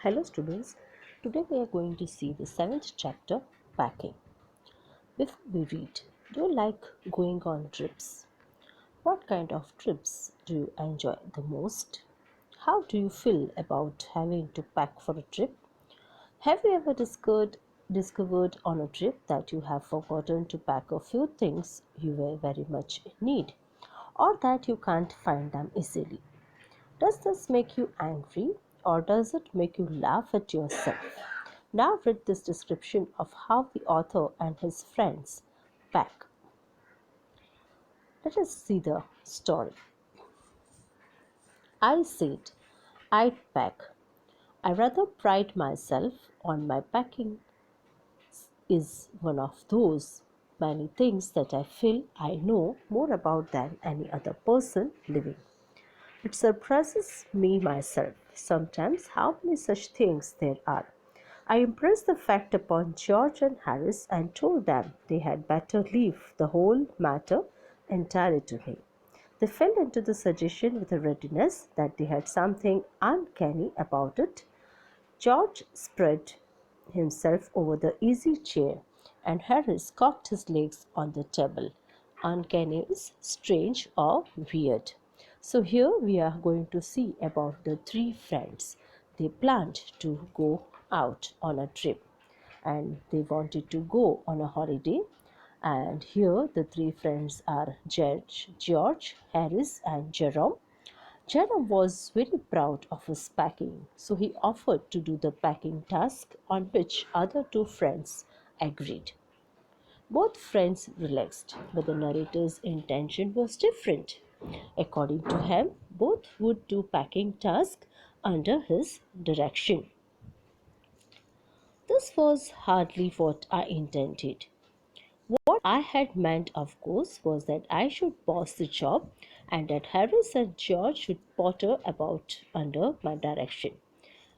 Hello students, today we are going to see the seventh chapter, packing. Before we read, do you like going on trips? What kind of trips do you enjoy the most? How do you feel about having to pack for a trip? Have you ever discovered on a trip that you have forgotten to pack a few things you were very much in need, or that you can't find them easily? Does this make you angry or does it make you laugh at yourself? Now read this description of how the author and his friends pack. Let us see the story. I said I'd pack. I rather pride myself on my packing is one of those many things that I feel I know more about than any other person living. It surprises me myself sometimes how many such things there are. I impressed the fact upon George and Harris and told them they had better leave the whole matter entirely to me. They fell into the suggestion with a readiness that they had something uncanny about it. George spread himself over the easy chair and Harris cocked his legs on the table. Uncanny is strange or weird. So here we are going to see about the three friends. They planned to go out on a trip and they wanted to go on a holiday. And here the three friends are George, Harris, and Jerome. Jerome was very proud of his packing, so he offered to do the packing task, on which other two friends agreed. Both friends relaxed, but the narrator's intention was different. According to him, both would do packing task under his direction. This was hardly what I intended. What I had meant, of course, was that I should boss the job and that Harris and George should potter about under my direction.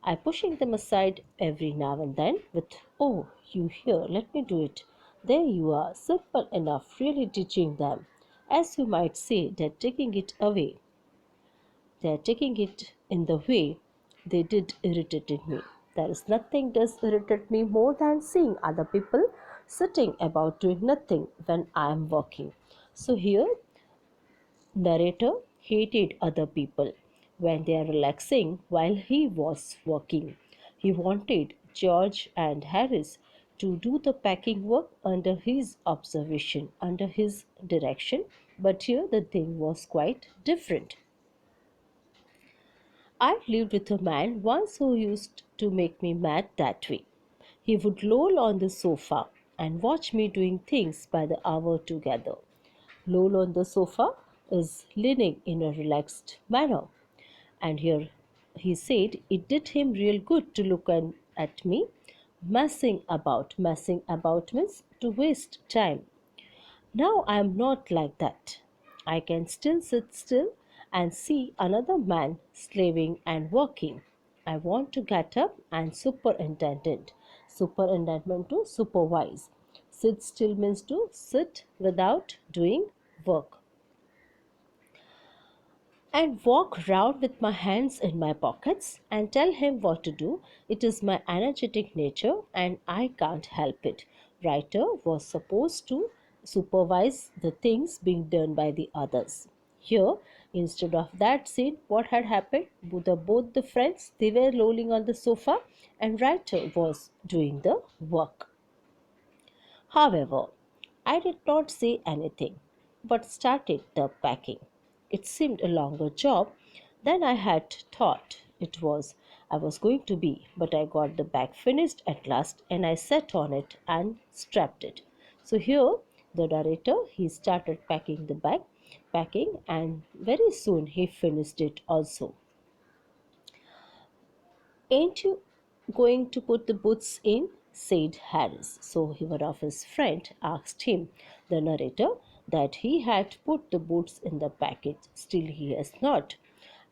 I pushing them aside every now and then with, "Oh, you here, let me do it." There you are, simple enough, really teaching them. As you might say, they're taking it away. They're taking it in the way they did irritated me. There is nothing does irritate me more than seeing other people sitting about doing nothing when I am working. So here narrator hated other people when they are relaxing while he was working. He wanted George and Harris to do the packing work under his observation, under his direction, but here the thing was quite different. I lived with a man once who used to make me mad that way. He would loll on the sofa and watch me doing things by the hour together. Loll on the sofa is leaning in a relaxed manner. And here he said it did him real good to look at me messing about. Messing about means to waste time. Now I am not like that. I can still sit still and see another man slaving and working. I want to get up and superintendent. Superintendent to supervise. Sit still means to sit without doing work. And walk round with my hands in my pockets and tell him what to do. It is my energetic nature and I can't help it. Writer was supposed to supervise the things being done by the others. Here, instead of that scene, what had happened? Both the friends, they were lolling on the sofa and writer was doing the work. However, I did not say anything, but started the packing. It seemed a longer job than I had thought it was. I was going to be, but I got the bag finished at last and I sat on it and strapped it. So here the narrator he started packing the bag, packing and very soon he finished it also. "Ain't you going to put the boots in?" said Harris. So one of his friend asked him, the narrator, that he had put the boots in the package. Still he has not.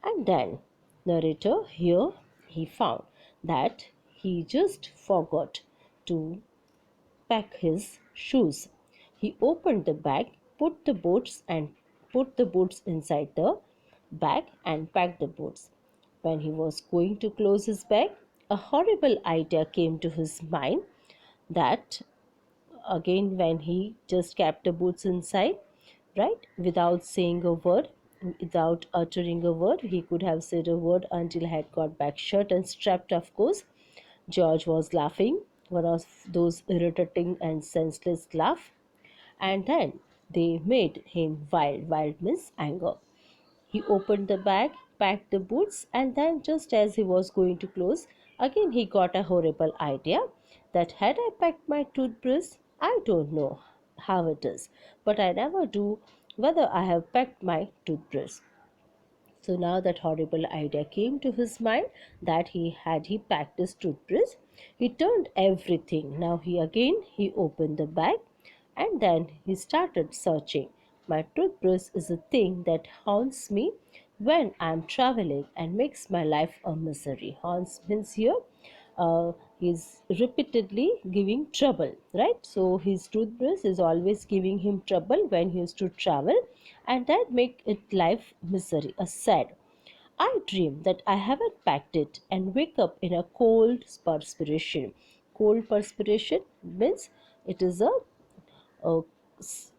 And then narrator here he found that he just forgot to pack his shoes. He opened the bag, put the boots inside the bag and packed the boots. When he was going to close his bag, a horrible idea came to his mind that again when he just kept the boots inside, right, without saying a word, without uttering a word. He could have said a word until he had got back shut and strapped, of course. George was laughing, one of those irritating and senseless laugh, and then they made him wild. Wild means anger. He opened the bag, packed the boots, and then, just as he was going to close, again he got a horrible idea that had I packed my toothbrush, I don't know how it is, but I never do whether I have packed my toothbrush. So now that horrible idea came to his mind that he packed his toothbrush. He turned everything. Now he opened the bag and then he started searching. My toothbrush is a thing that haunts me when I am traveling and makes my life a misery. Haunts means here he's repeatedly giving trouble, right? So his toothbrush is always giving him trouble when he used to travel, and that make it life misery, a sad. I dream that I haven't packed it and wake up in a cold perspiration. Cold perspiration means it is a s-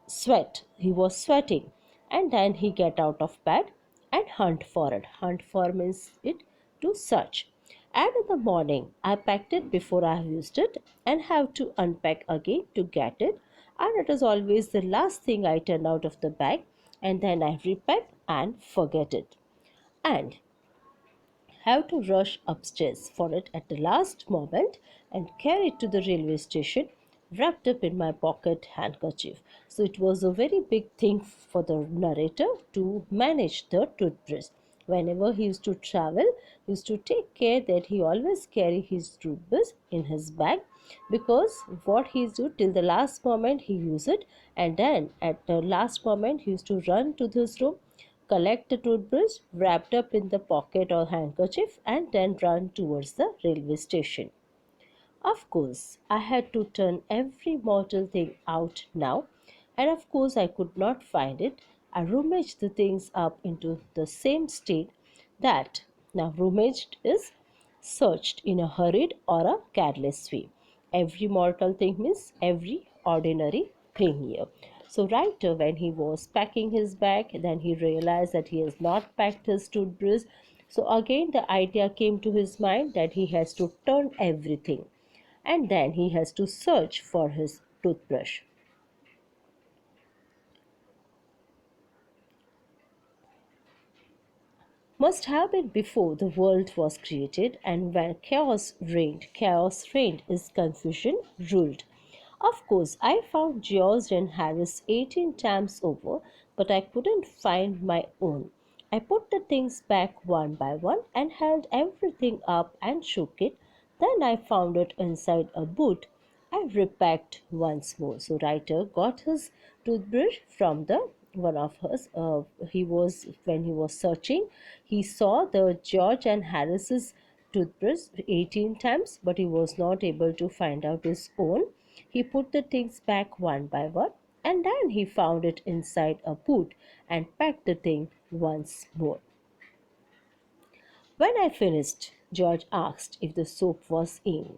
sweat. He was sweating, and then he get out of bed and hunt for it. Hunt for means it to search. And in the morning, I packed it before I have used it and have to unpack again to get it. And it is always the last thing I turn out of the bag, and then I repack and forget it. And have to rush upstairs for it at the last moment and carry it to the railway station wrapped up in my pocket handkerchief. So it was a very big thing for the narrator to manage the toothbrush. Whenever he used to travel, he used to take care that he always carry his toothbrush in his bag, because what he used to till the last moment he use it, and then at the last moment he used to run to his room, collect the toothbrush wrapped up in the pocket or handkerchief, and then run towards the railway station. Of course, I had to turn every mortal thing out now, and of course, I could not find it. I rummaged the things up into the same state that now rummaged is searched in a hurried or a careless way. Every mortal thing means every ordinary thing here. So, writer, when he was packing his bag, then he realized that he has not packed his toothbrush. So, again, the idea came to his mind that he has to turn everything, and then he has to search for his toothbrush. Must have been before the world was created, and when chaos reigned is confusion ruled. Of course, I found George and Harris 18 times over, but I couldn't find my own. I put the things back one by one and held everything up and shook it. Then I found it inside a boot. I repacked once more. So writer got his toothbrush from the one of hers. He was when he was searching, he saw the George and Harris's toothbrush 18 times, but he was not able to find out his own. He put the things back one by one, and then he found it inside a boot and packed the thing once more. When I finished, George asked if the soap was in.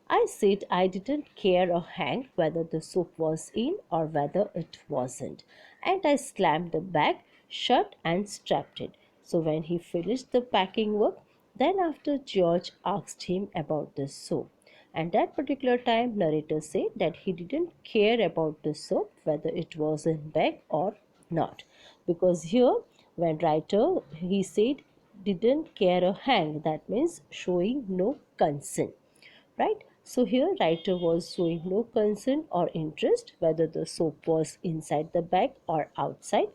I said I didn't care a hang whether the soap was in or whether it wasn't, and I slammed the bag shut and strapped it. So when he finished the packing work, then after George asked him about the soap. And that particular time, narrator said that he didn't care about the soap whether it was in bag or not, because here when writer he said didn't care a hang, that means showing no concern, right? So here writer was showing no concern or interest whether the soap was inside the bag or outside.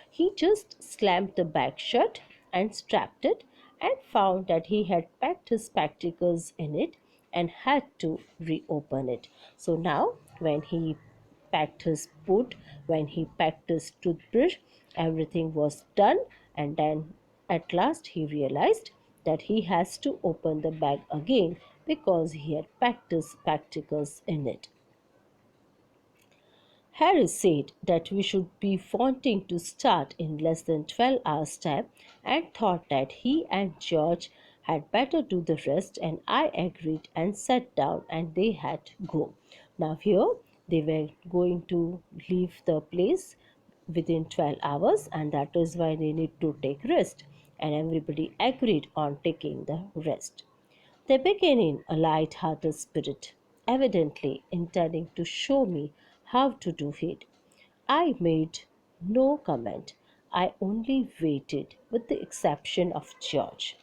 He just slammed the bag shut and strapped it, and found that he had packed his spectacles in it and had to reopen it. So now when he packed his boot, when he packed his toothbrush, everything was done, and then at last he realized that he has to open the bag again because he had packed his spectacles in it. Harris said that we should be wanting to start in less than 12 hours' time, and thought that he and George had better do the rest, and I agreed and sat down, and they had to go. Now here they were going to leave the place within 12 hours, and that is why they need to take rest, and everybody agreed on taking the rest. They began in a light-hearted spirit, evidently intending to show me how to do it. I made no comment. I only waited, with the exception of George.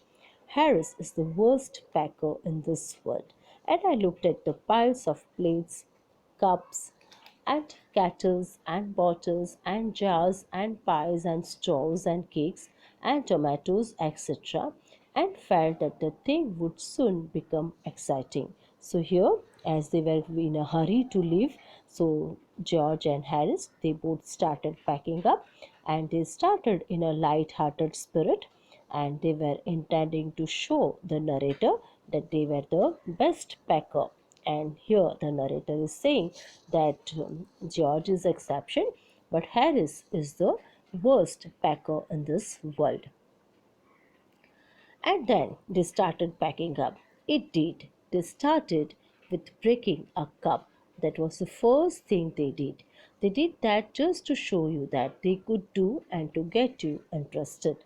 Harris is the worst packer in this world, and I looked at the piles of plates, cups, and kettles and bottles and jars and pies and straws and cakes and tomatoes, etc., and felt that the thing would soon become exciting. So here, as they were in a hurry to leave, so George and Harris, they both started packing up, and they started in a light-hearted spirit, and they were intending to show the narrator that they were the best packer. And here the narrator is saying that George is exception, but Harris is the worst packer in this world. And then they started packing up. It did. They started with breaking a cup. That was the first thing they did. They did that just to show you that they could do and to get you interested.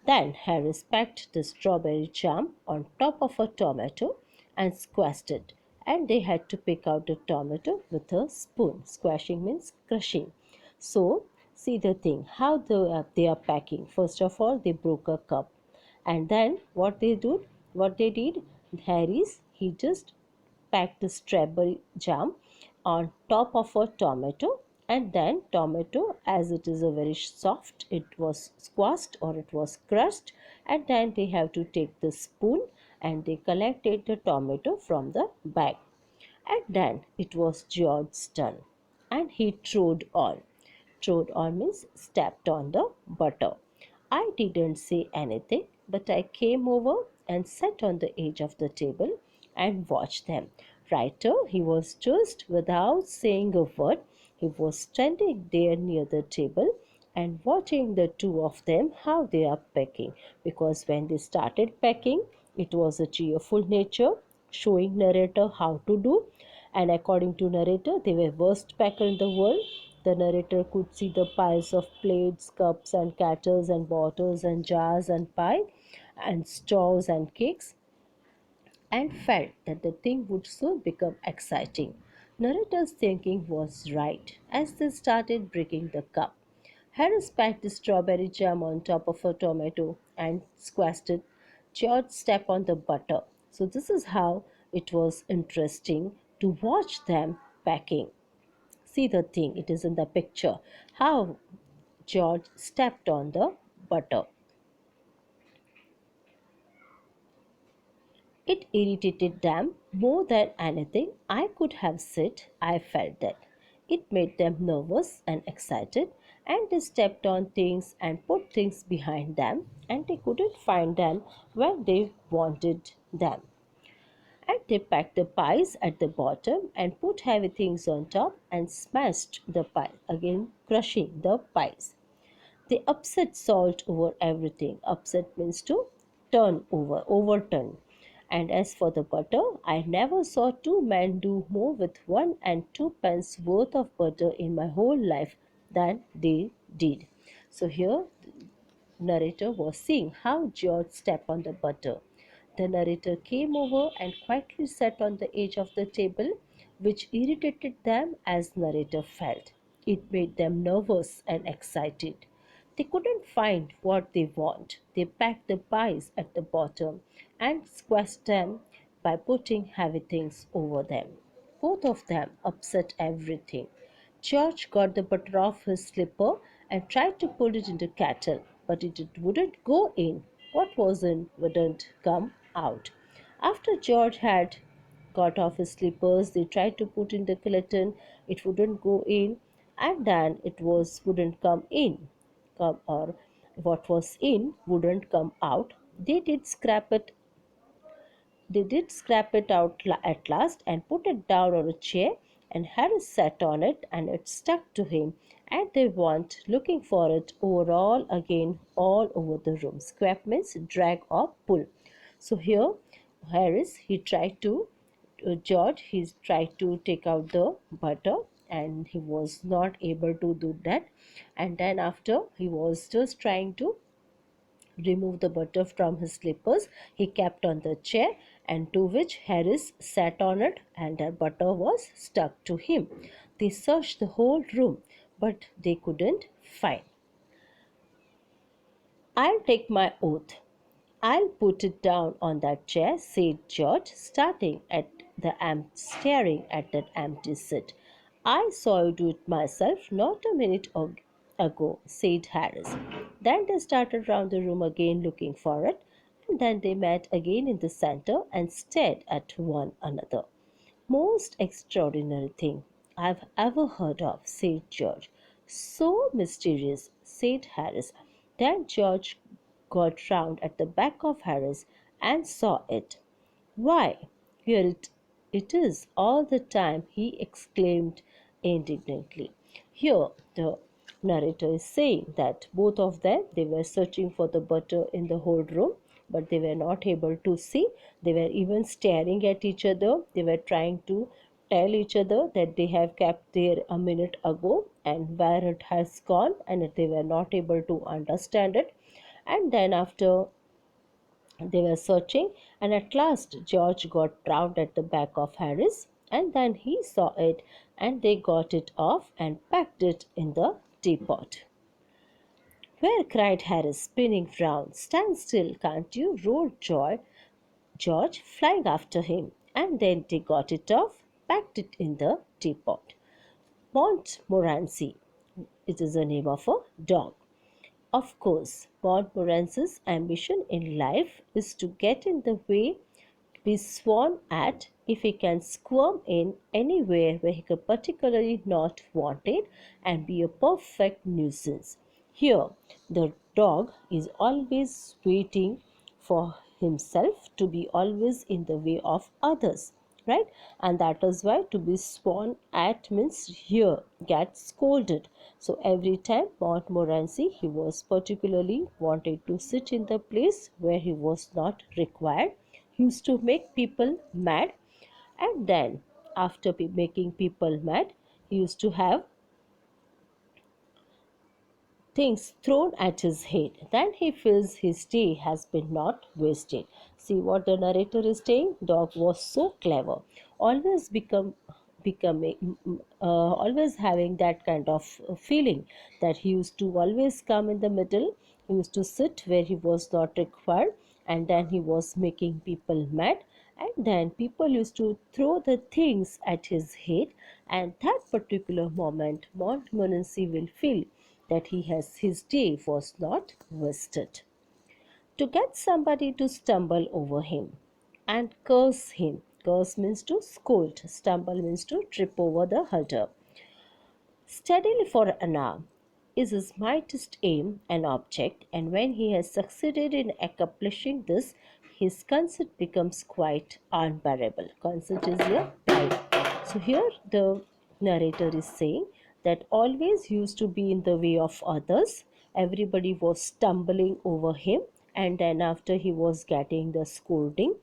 Then Harris packed the strawberry jam on top of a tomato and squashed it. And they had to pick out the tomato with a spoon. Squashing means crushing. So, see the thing, how they are packing. First of all, they broke a cup. And then what they did, Harris, he just packed the strawberry jam on top of a tomato, and then tomato, as it is a very soft, it was squashed or it was crushed, and then they have to take the spoon and they collected the tomato from the bag. And then it was George's turn, and he trod on. Trod on means stepped on the butter. I didn't say anything, but I came over and sat on the edge of the table and watched them. Writer, he was just without saying a word. He was standing there near the table and watching the two of them how they are packing, because when they started packing, it was a cheerful nature, showing narrator how to do, and according to narrator, they were worst packer in the world. The narrator could see the piles of plates, cups, and kettles, and bottles, and jars, and pie, and straws, and cakes, and felt that the thing would soon become exciting. Narrator's thinking was right as they started breaking the cup. Harris packed the strawberry jam on top of a tomato and squashed it. George stepped on the butter. So, this is how it was interesting to watch them packing. See the thing, it is in the picture how George stepped on the butter. It irritated them more than anything I could have said. I felt that. It made them nervous and excited, and they stepped on things and put things behind them, and they couldn't find them when they wanted them. And they packed the pies at the bottom and put heavy things on top and smashed the pie, again crushing the pies. They upset salt over everything. Upset means to turn over, overturn. And as for the butter, I never saw two men do more with 1 and 2 pence worth of butter in my whole life than they did. So here narrator was seeing how George stepped on the butter. The narrator came over and quietly sat on the edge of the table, which irritated them as narrator felt. It made them nervous and excited. They couldn't find what they want. They packed the pies at the bottom and squashed them by putting heavy things over them. Both of them upset everything. George got the butter off his slipper and tried to put it into kettle, but it wouldn't go in. What was in wouldn't come out. After George had got off his slippers, they tried to put in the skeleton. It wouldn't go in, and then it was wouldn't come in, come or what was in wouldn't come out. They did scrap it out at last and put it down on a chair, and Harris sat on it, and it stuck to him, and they went looking for it all again all over the room. Scrap means drag or pull. So here, Harris, he tried to, George, he tried to take out the butter and he was not able to do that. And then after he was just trying to remove the butter from his slippers, he kept on the chair, and to which Harris sat on it, and the butter was stuck to him. They searched the whole room, but they couldn't find. I'll take my oath. I'll put it down on that chair, said George, staring at that empty seat. I saw you do it myself not a minute ago, said Harris. Then they started round the room again looking for it, and then they met again in the center and stared at one another. Most extraordinary thing I've ever heard of, said George. So mysterious, said Harris. Then George got round at the back of Harris and saw it. Why, it is all the time, he exclaimed indignantly. Here the narrator is saying that both of them, they were searching for the butter in the whole room, but they were not able to see. They were even staring at each other. They were trying to tell each other that they have kept there a minute ago and where it has gone, and they were not able to understand it. And then after they were searching, and at last George got round at the back of Harris, and then he saw it, and they got it off and packed it in the teapot. Where? Cried Harris, spinning round. Stand still, can't you? Roared George, flying after him, and then they got it off, packed it in the teapot. Montmorency, it is the name of a dog. Of course, Montmorency's ambition in life is to get in the way, be sworn at if he can squirm in anywhere where he could particularly not wanted, and be a perfect nuisance. Here, the dog is always waiting for himself to be always in the way of others, right? And that is why to be sworn at means here get scolded. So every time Montmorency, he was particularly wanted to sit in the place where he was not required. He used to make people mad, and then after making people mad, he used to have things thrown at his head. Then he feels his day has been not wasted. See what the narrator is saying? Dog was so clever, always always having that kind of feeling that he used to always come in the middle. He used to sit where he was not required, and then he was making people mad, and then people used to throw the things at his head, and that particular moment Montmorency will feel that his day was not wasted. To get somebody to stumble over him and curse him. Curse means to scold. Stumble means to trip over the halter. Steadily for an hour is his mightiest aim and object, and when he has succeeded in accomplishing this, his conceit becomes quite unbearable. Conceit is your pride. So here the narrator is saying that always used to be in the way of others. Everybody was stumbling over him, and then after he was getting the scolding,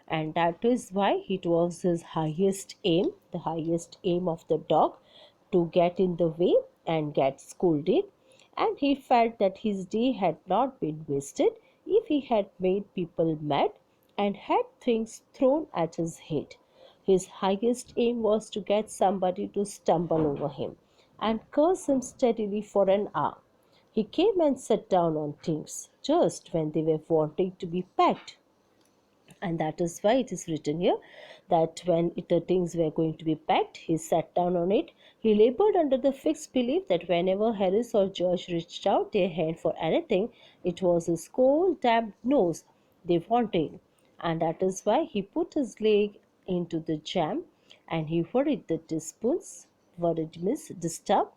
and that is why it was his highest aim, the highest aim of the dog, to get in the way and get scolded, and he felt that his day had not been wasted if he had made people mad and had things thrown at his head. His highest aim was to get somebody to stumble over him and curse him steadily for an hour. He came and sat down on things just when they were wanting to be packed, and that is why it is written here that when the things were going to be packed, he sat down on it. He labored under the fixed belief that whenever Harris or George reached out their hand for anything, it was his cold damp nose they wanted, and that is why he put his leg into the jam, and he worried the teaspoons. Worried means disturb,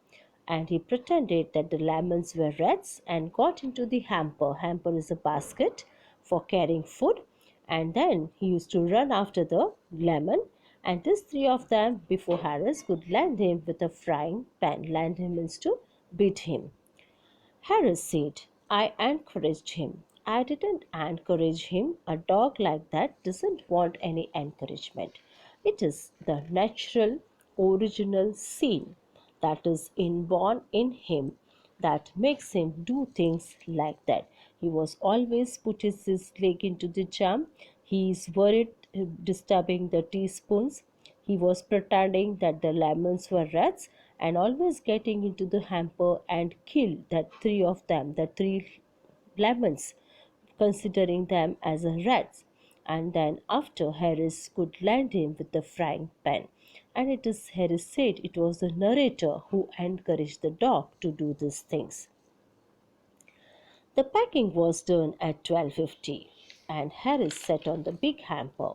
and he pretended that the lemons were rats and got into the hamper. Hamper is a basket for carrying food, and then he used to run after the lemon, and these three of them before Harris could land him with a frying pan. Land him means to beat him. Harris said, I encouraged him. I didn't encourage him. A dog like that doesn't want any encouragement. It is the natural, original scene that is inborn in him that makes him do things like that. He was always put his leg into the jam. He is worried disturbing the teaspoons. He was pretending that the lemons were rats and always getting into the hamper and kill that three of them, the three lemons, considering them as a rats. And then after Harris could land him with the frying pan. And it is Harris said it was the narrator who encouraged the dog to do these things. The packing was done at 12:50, and Harris sat on the big hamper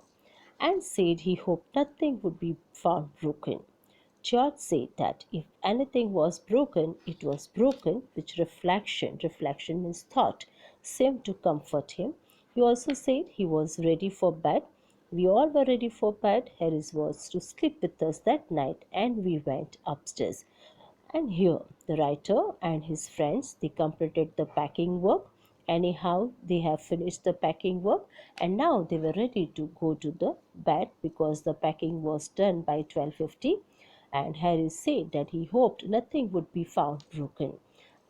and said he hoped nothing would be found broken. George said that if anything was broken, it was broken, which reflection means thought, seemed to comfort him. He also said he was ready for bed. We all were ready for bed. Harris was to sleep with us that night, and we went upstairs. And here the writer and his friends they completed the packing work. Anyhow, they have finished the packing work and now they were ready to go to the bed because the packing was done by 12:50 and Harry said that he hoped nothing would be found broken.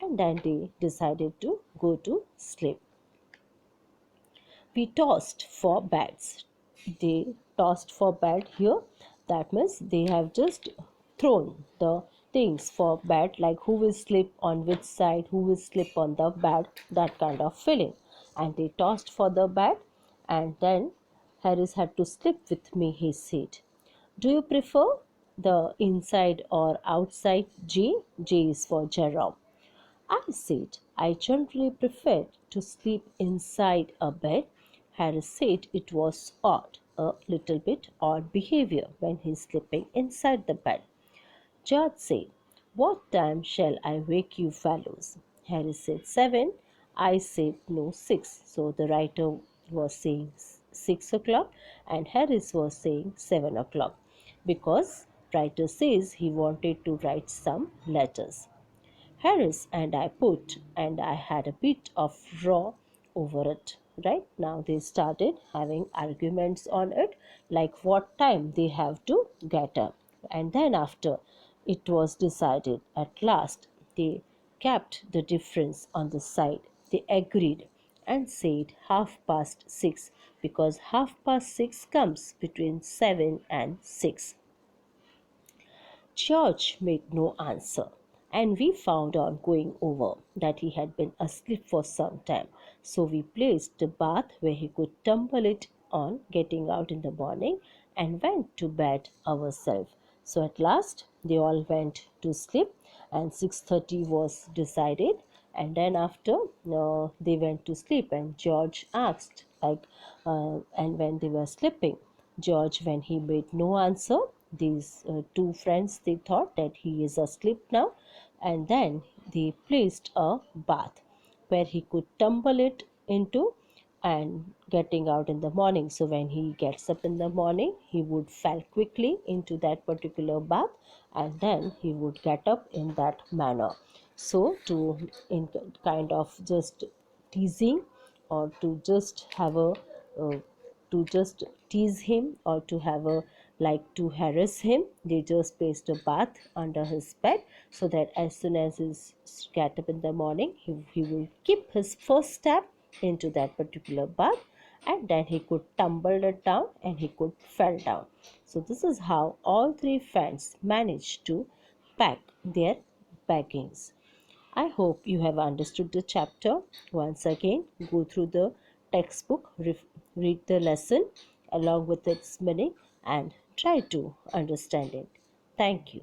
And then they decided to go to sleep. We tossed for beds. They tossed for bed here. That means they have just thrown the things for bed, like who will sleep on which side, who will sleep on the bed, that kind of feeling. And they tossed for the bed, and then Harris had to sleep with me, he said. Do you prefer the inside or outside J? J is for Jerome. I said I generally preferred to sleep inside a bed. Harris said it was odd, a little bit odd behavior when he's sleeping inside the bed. George said, what time shall I wake you fellows? Harris said 7. I said no 6. So the writer was saying 6 o'clock and Harris was saying 7 o'clock because writer says he wanted to write some letters. Harris and I had a bit of raw over it. Right now, they started having arguments on it, like what time they have to get up. And then, after it was decided at last, they kept the difference on the side. They agreed and said 6:30 because 6:30 comes between 7 and 6. George made no answer, and we found on going over that he had been asleep for some time. So we placed the bath where he could tumble it on getting out in the morning and went to bed ourselves. So at last they all went to sleep and 6:30 was decided and then after they went to sleep and George asked and when they were sleeping George, when he made no answer, these two friends they thought that he is asleep now, and then they placed a bath where he could tumble it into and getting out in the morning. So when he gets up in the morning, he would fall quickly into that particular bath, and then he would get up in that manner. So to in kind of just teasing or to just have a to just tease him or to have a like to harass him, they just placed a bath under his bed so that as soon as he get up in the morning he will keep his first step into that particular bath and then he could tumble it down and he could fall down. So this is how all three friends managed to pack their baggings. I hope you have understood the chapter. Once again, go through the textbook, read the lesson along with its meaning, and try to understand it. Thank you.